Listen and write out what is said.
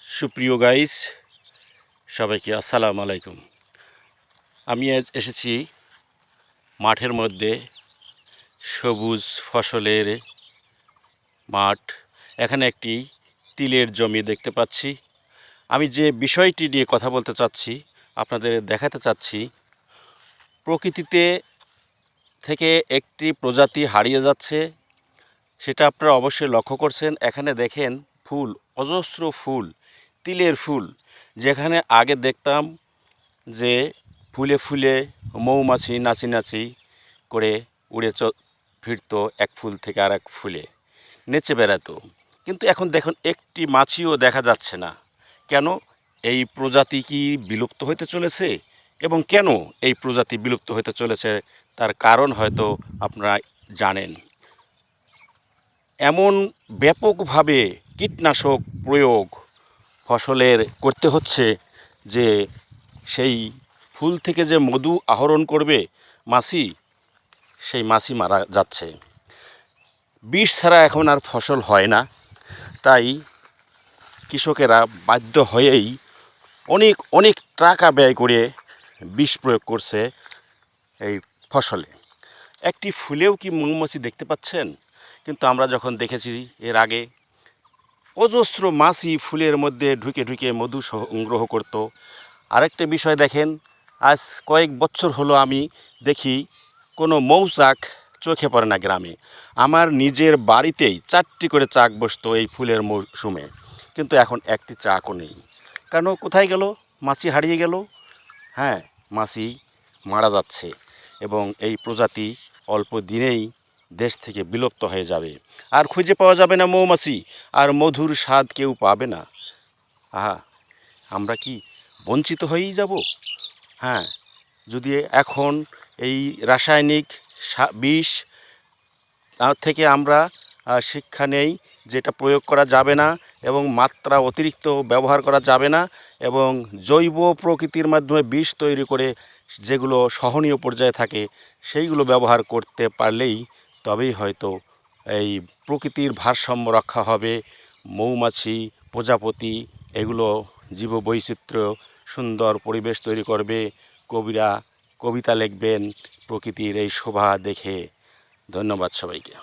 সুপ্রিয় গাইস, সবাইকে আসসালামু আলাইকুম। আমি আজ এসেছি মাঠের মধ্যে, সবুজ ফসলের মাঠ। এখানে একটি তিলের জমি দেখতে পাচ্ছি। আমি যে বিষয়টি নিয়ে কথা বলতে চাচ্ছি, আপনাদের দেখাতে চাচ্ছি, প্রকৃতিতে থেকে একটি প্রজাতি হারিয়ে যাচ্ছে, সেটা আপনারা অবশ্যই লক্ষ্য করছেন। এখানে দেখেন ফুল, অজস্র ফুল, তিলের ফুল। যেখানে আগে দেখতাম যে ফুলে ফুলে মৌমাছি নাচি নাচি করে উড়ে ফিরতো এক ফুল থেকে আর এক ফুলে নেচে বেড়াতো, কিন্তু এখন দেখুন একটি মাছিও দেখা যাচ্ছে না। কেন? এই প্রজাতি কি বিলুপ্ত হতে চলেছে? এবং কেন এই প্রজাতি বিলুপ্ত হতে চলেছে তার কারণ হয়তো আপনারা জানেন। এমন ব্যাপকভাবে কীটনাশক প্রয়োগ ফসলের করতে হচ্ছে যে সেই ফুল থেকে যে মধু আহরণ করবে মাছি, সেই মাছি মারা যাচ্ছে। বিষ ছাড়া এখন আর ফসল হয় না, তাই কৃষকেরা বাধ্য হয়েই অনেক অনেক টাকা ব্যয় করে বিষ প্রয়োগ করছে এই ফসলে। একটি ফুলেও কি মৌমাছি দেখতে পাচ্ছেন? কিন্তু আমরা যখন দেখেছি এর আগে, অজস্র মাছি ফুলের মধ্যে ঢুকে ঢুকে মধু সংগ্রহ করত। আরেকটা বিষয় দেখেন, আজ কয়েক বছর হলো আমি দেখি কোনো মৌচাক চোখে পড়ে না গ্রামে। আমার নিজের বাড়িতেই 4টি করে চাক বসতো এই ফুলের মৌসুমে, কিন্তু এখন একটি চাকও নেই। কেন? কোথায় গেল? মাছি হারিয়ে গেল। হ্যাঁ, মাছি মারা যাচ্ছে এবং এই প্রজাতি অল্প দিনেই দেশ থেকে বিলুপ্ত হয়ে যাবে। আর খুঁজে পাওয়া যাবে না মৌমাছি, আর মধুর স্বাদ কেউ পাবে না। আহা, আমরা কি বঞ্চিত হয়েই যাব? হ্যাঁ, যদি এখন এই রাসায়নিক বিষ থেকে আমরা শিক্ষা নেই, যেটা প্রয়োগ করা যাবে না এবং মাত্রা অতিরিক্ত ব্যবহার করা যাবে না, এবং জৈব প্রকৃতির মাধ্যমে বিষ তৈরি করে যেগুলো সহনীয় পর্যায়ে থাকে সেইগুলো ব্যবহার করতে পারলেই তবেই হয়তো এই প্রকৃতির ভারসাম্য রক্ষা হবে। মৌমাছি, প্রজাপতি, এগুলো জীববৈচিত্র্য, সুন্দর পরিবেশ তৈরি করবে। কবিরা কবিতা লিখবেন প্রকৃতির এই শোভা দেখে। ধন্যবাদ সবাইকে।